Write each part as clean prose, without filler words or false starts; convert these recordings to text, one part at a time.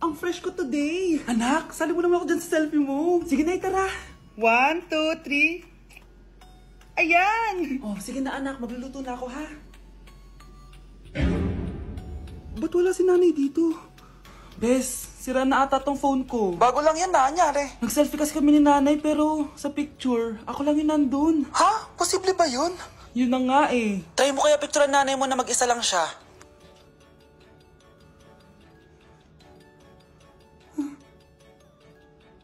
ang fresh ko today. Anak, sali mo naman ako dyan sa selfie mo. Sige na, tara. 1, 2, 3. Ayan! Oh, sige na anak, magluluto na ako ha. Ba't wala si nanay dito? Bes, sira na ata tong phone ko. Bago lang yan, nangyari. Nag-selfie kasi kami ni nanay pero sa picture, ako lang yung nandun. Ha? Posible ba yun? Yun na nga eh. Try mo kaya picturean nanay mo na mag-isa lang siya.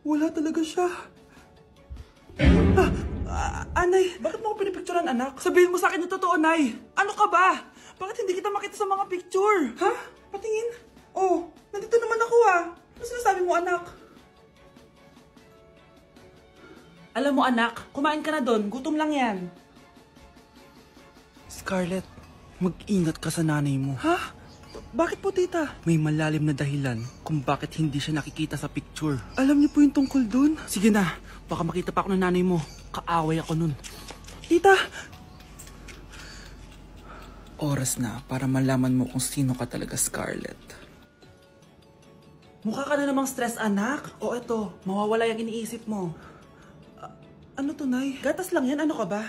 Wala talaga siya. Anay, bakit mo ako pinipicturean anak? Sabihin mo sa akin yung totoo, Nay. Ano ka ba? Bakit hindi kita makita sa mga picture? Ha? Patingin? Oh, nandito naman ako ah. Ano sinasabi mo anak? Alam mo anak, kumain ka na doon. Gutom lang yan. Scarlett, mag-ingat ka sa nanay mo. Ha? Bakit po tita? May malalim na dahilan kung bakit hindi siya nakikita sa picture. Alam niyo po yung tungkol doon? Sige na, baka makita pa ako ng nanay mo. Kaaway ako nun. Tita! Oras na para malaman mo kung sino ka talaga, Scarlett. Mukha ka na namang stress anak. O eto, mawawala yung iniisip mo. Ano to, Nay? Gatas lang yan, ano ka ba?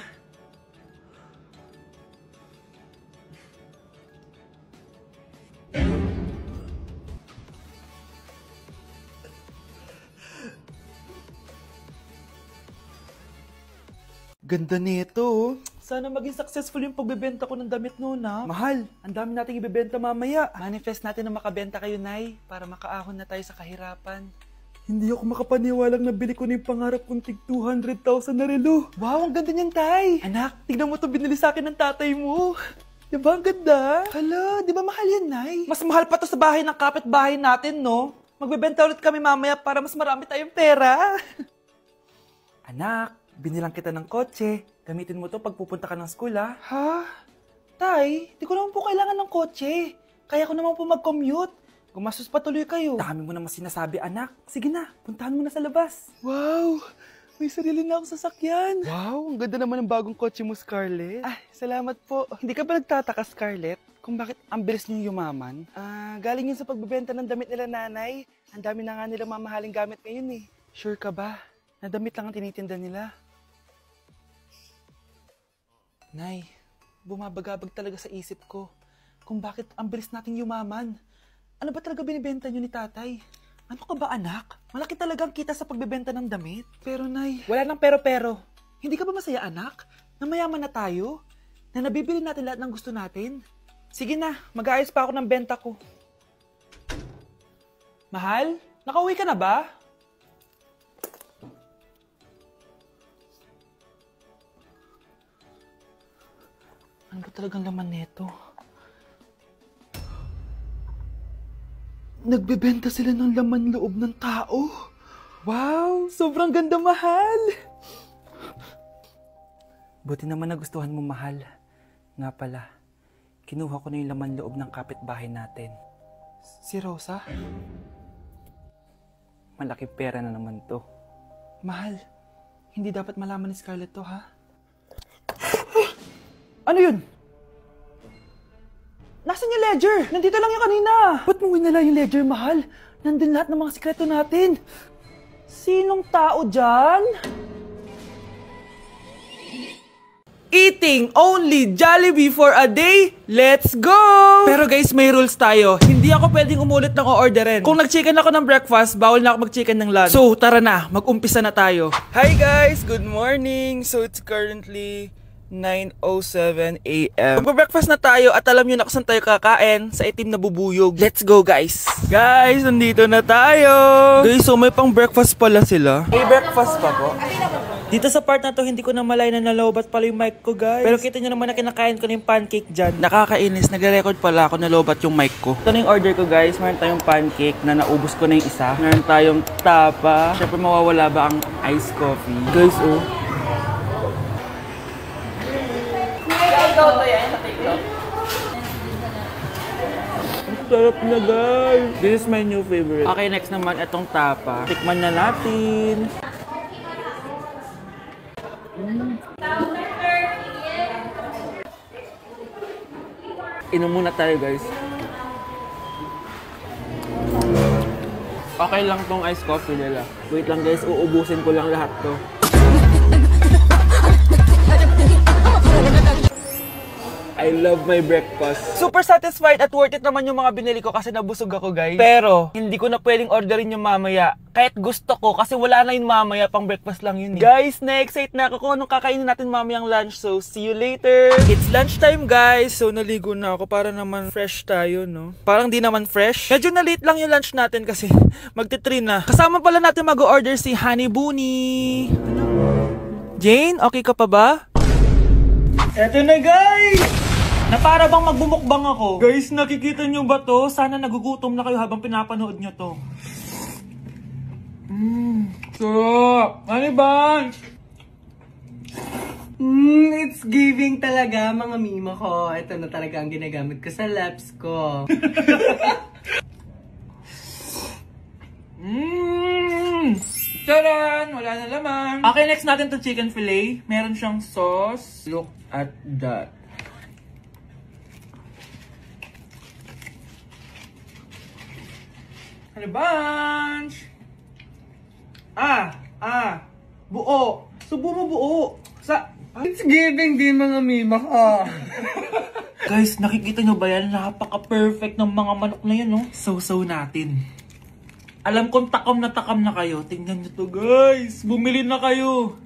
Ganda nito, oh. Sana maging successful yung pagbebenta ko ng damit noon, ha? Mahal, ang dami nating ibebenta mamaya. Manifest natin na makabenta kayo, Nay, para makaahon na tayo sa kahirapan. Hindi ako makapaniwalang nabili ko na yung pangarap kong tig 200,000 na relo. Wow, ang ganda niyan, Tay! Anak, tignan mo to binili sa akin ng tatay mo. Diba ang ganda? Hala, di ba mahal yan, Nay? Mas mahal pa to sa bahay ng kapitbahay natin, no? Magbebenta ulit kami mamaya para mas marami tayong pera. Anak, binilang kita ng kotse. Gamitin mo to pag pupunta ka ng school, ha? Ha? Tay, di ko naman po kailangan ng kotse. Kaya ko naman po mag-commute. Gumastos pa tuloy kayo. Dami mo naman sinasabi, anak. Sige na, puntahan mo na sa labas. Wow, may sarili na akong sasakyan. Wow, ang ganda naman ng bagong kotse mo, Scarlett. Ay, salamat po. Hindi ka ba nagtataka, Scarlett, kung bakit ang bilis niyong yumaman? Galing yun sa pagbebenta ng damit nila nanay. Ang dami na nga nilang mamahaling gamit ngayon eh. Sure ka ba? Na damit lang ang tinitinda nila? Nay, bumabagabag talaga sa isip ko kung bakit ang bilis nating yumaman. Ano ba talaga binibenta niyo ni tatay? Ano ka ba anak? Malaki talaga ang kita sa pagbebenta ng damit. Pero Nay, wala nang pero-pero. Hindi ka ba masaya anak? Na mayaman na tayo? Na nabibili natin lahat ng gusto natin? Sige na, mag-aayos pa ako ng benta ko. Mahal, nakauwi ka na ba? Ano ba talagang laman nito? Nagbebenta sila ng laman loob ng tao. Wow, sobrang ganda, mahal. Buti naman nagustuhan mo, mahal. Nga pala, kinuha ko na yung laman loob ng kapitbahay natin. Si Rosa? Malaki pera na naman to. Mahal, hindi dapat malaman ni Scarlett to, ha? Ano yun? Nasaan yung ledger? Nandito lang yung kanina. Ba't mo winala yung ledger, mahal? Nandun lahat ng mga sikreto natin. Sinong tao dyan? Eating only Jollibee for a day? Let's go! Pero guys, may rules tayo. Hindi ako pwedeng umulit ng o-orderin. Kung nag-chicken ako ng breakfast, bawal na ako mag-chicken ng lunch. So, tara na. Mag-umpisa na tayo. Hi guys! Good morning! So, it's currently 9:07 AM. Magpa-breakfast na tayo at alam nyo na kung saan tayo kakain, sa itim na bubuyog. Let's go guys! Guys, nandito na tayo! Guys, so may pang breakfast pala sila. May breakfast pa po? Dito sa part na to, hindi ko na malay na nalobat pala yung mic ko guys. Pero kita nyo naman na kinakain ko na yung pancake dyan. Nakakainis, nagre-record pala ako na lobat yung mic ko. Ito na yung order ko guys. Meron tayong pancake na naubos ko na yung isa. Meron tayong tapa. Siyempre mawawala ba ang iced coffee? Guys, oh. Sarap na guys. This is my new favorite. Okay, next naman itong tapa. Tikman na natin. Inom muna tayo guys. Okay lang tong iced coffee nila. Wait lang guys, uubusin ko lang lahat to. I love my breakfast. Super satisfied at worth it naman yung mga binili ko kasi nabusog ako guys. Pero, hindi ko na pwedeng orderin yung mamaya. Kahit gusto ko kasi wala na yun mamaya, pang breakfast lang yun. Guys, na-excite na ako kung anong kakainin natin mamayang lunch. So, see you later. It's lunchtime guys. So, naligo na ako para naman fresh tayo, no? Parang di naman fresh. Medyo na late lang yung lunch natin kasi magti-3 na. Kasama pala natin mag-order si Honey Bunny. Jane, okay ka pa ba? Eto na guys! Na para bang magbumukbang ako. Guys, nakikita nyo ba to? Sana nagugutom na kayo habang pinapanood nyo to. Sarap! Honey Bunch! It's giving talaga mga mima ko. Ito na talaga ang ginagamit ko sa laps ko. Charan! Wala na laman. Okay, next natin to chicken fillet. Meron siyang sauce. Look at that. Honey Bunch! Buo. Subo mo buo. It's giving din mga mima ko. Guys, nakikita nyo ba yan? Napaka-perfect ng mga manok na yan, no? So natin. Alam kong takam na kayo. Tingnan nyo to, guys. Bumili na kayo.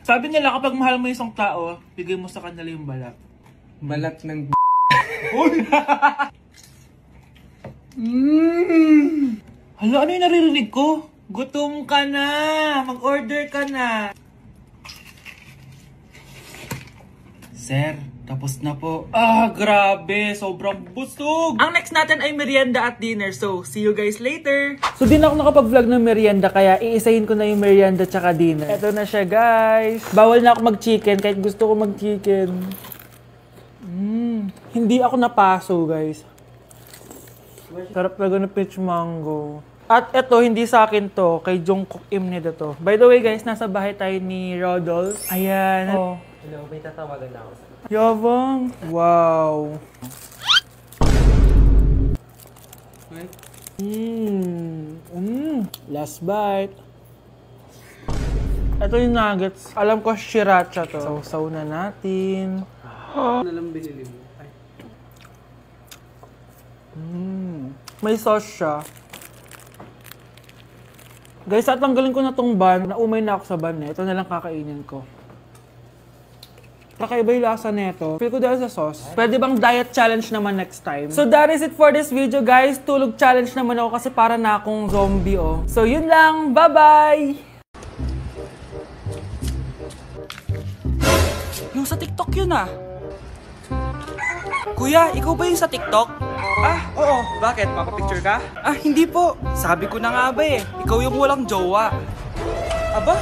Sabi nila kapag mahal mo isang tao, bigay mo sa kanila yung balat. Balat ng Hala, ano yung naririnig ko? Gutom ka na! Mag-order ka na! Sir, tapos na po. Grabe! Sobrang busog! Ang next natin ay merienda at dinner. So, see you guys later! So, di na ako nakapag-vlog ng merienda, kaya iisahin ko na yung merienda tsaka dinner. Eto na siya, guys! Bawal na ako mag-chicken kahit gusto ko mag-chicken. Hindi ako napaso, guys. Sarap talaga ng peach mango. At eto, hindi sa akin to. Kay Jungkook Imnida to. By the way, guys, nasa bahay tayo ni Rodolph. Ayan. Oh. Hello, may tatawagan na ako. Yabang. Wow. Last bite. Ito yung nuggets. Alam ko, sriracha to. Sausaw na natin. Ano lang binili mo? May sauce siya. Guys, tatanggalin ko na tong bun. Naumay na ako sa bun eh. Ito na lang kakainin ko. Kakaiba yung lasa nito. Feel ko dahil sa sauce. Pwede bang diet challenge naman next time? So that is it for this video, guys. Tulog challenge naman ako kasi para na akong zombie, oh. So yun lang. Bye-bye! Yung sa TikTok yun, ah. Kuya, ikaw ba yung sa TikTok? Oo. Bakit? Papapicture ka? Hindi po. Sabi ko na nga ba eh. Ikaw yung walang jowa. Aba?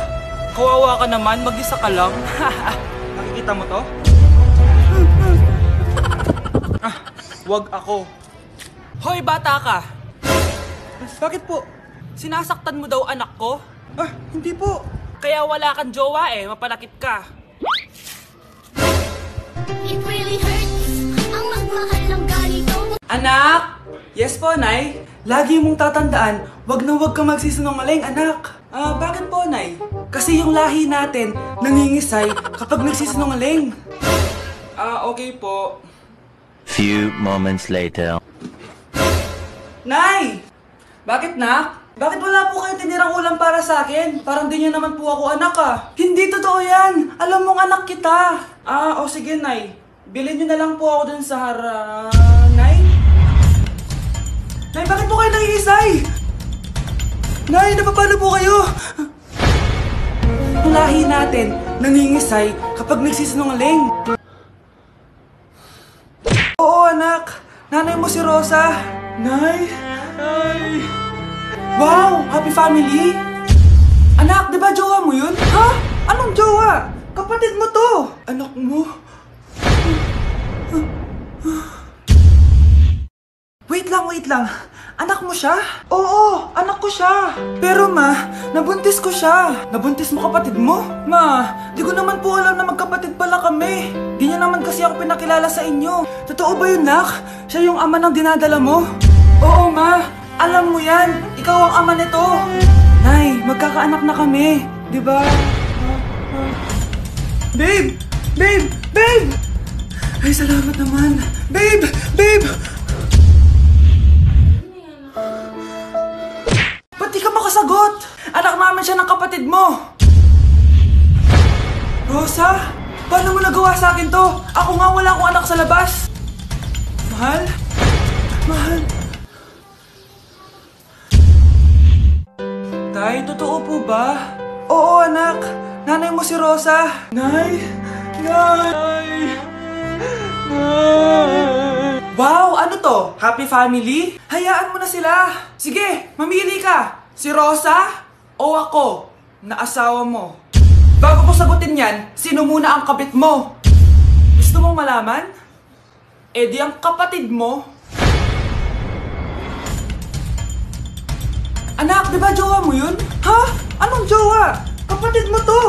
Kawawa ka naman. Mag-isa ka lang. Nakikita mo to? Wag ako. Hoy, bata ka! Bakit po? Sinasaktan mo daw anak ko? Hindi po. Kaya wala kang jowa eh. Mapanakit ka. It really hurts ang magmahal ng ganito. Anak! Yes po, Nay. Lagi mong tatandaan, wag na wag kang magsisinungaling, anak. Bakit po, Nay? Kasi yung lahi natin nangingisay kapag nagsisinungaling. Okay po. Few moments later. Nay! Bakit, nak? Bakit wala po kayo tinirang ulam para sa akin? Parang di niyo naman po ako anak, Hindi totoo yan! Alam mong anak kita! Sige, Nay. Bilhin niyo na lang po ako dun sa Nay? Nay, bakit po kayo nangingisay? Nay, napapano po kayo? Yung lahi natin nangingisay kapag nagsisinungaling. Oo, anak. Nanay mo si Rosa. Nay! Nay! Wow! Happy family! Anak, di ba jowa mo yun? Ha? Anong jowa? Kapatid mo to! Anak mo? Wait lang. Anak mo siya? Oo, anak ko siya. Pero ma, nabuntis ko siya. Nabuntis mo kapatid mo? Ma, di ko naman po alam na magkapatid pala kami. Di niya naman kasi ako pinakilala sa inyo. Totoo ba yun, nak? Siya yung ama ng dinadala mo? Oo, ma. Alam mo yan. Ikaw ang ama nito. Nay, magkakaanak na kami. Di ba? Babe! Babe! Babe! Ay, salamat naman. Babe! Babe! Ba't di ka makasagot? Anak namin siya ng kapatid mo. Rosa? Paano mo nagawa sa akin to? Ako nga wala akong anak sa labas. Mahal? Mahal? Tay, totoo po ba? Oo, anak. Nanay mo si Rosa. Nay! Nay! Nay! Wow! Ano to? Happy family? Hayaan mo na sila. Sige, mamili ka. Si Rosa o ako na asawa mo? Bago ko sagutin yan, sino muna ang kabit mo? Gusto mong malaman? Eh di ang kapatid mo. Anak, di ba jowa mo yun? Ha? Anong jowa? Kapatid mo to!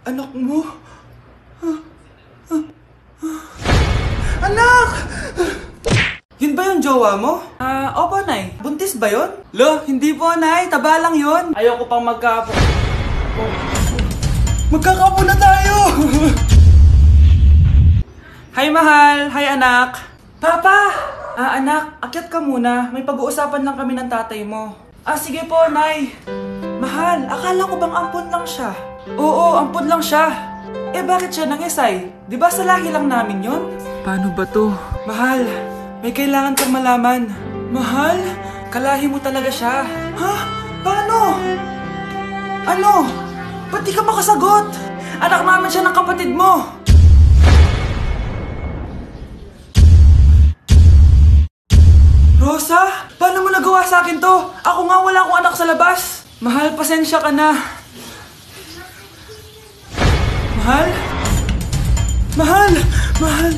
Anak mo? Anak! Yun ba yung jowa mo? Opo, Nay. Buntis ba yun? Lo, hindi po, Nay. Taba lang yun. Ayoko pang magkaapo. Magkakapo na tayo! Hi, mahal. Hi, anak. Papa! Anak, akyat ka muna. May pag-uusapan lang kami ng tatay mo. Sige po, Nay. Mahal, akala ko bang ampun lang siya? Oo, ampun lang siya. Eh, bakit siya nangisay? Di ba sa lahi lang namin yon? Paano ba to? Mahal, may kailangan kang malaman. Mahal, kalahi mo talaga siya. Ha? Paano? Ano? Ba't di ka makasagot? Anak namin siya ng kapatid mo. Rosa? Paano mo nagawa sa akin to? Ako nga wala akong anak sa labas. Mahal, pasensya ka na. Mahal? Mahal? Mahal?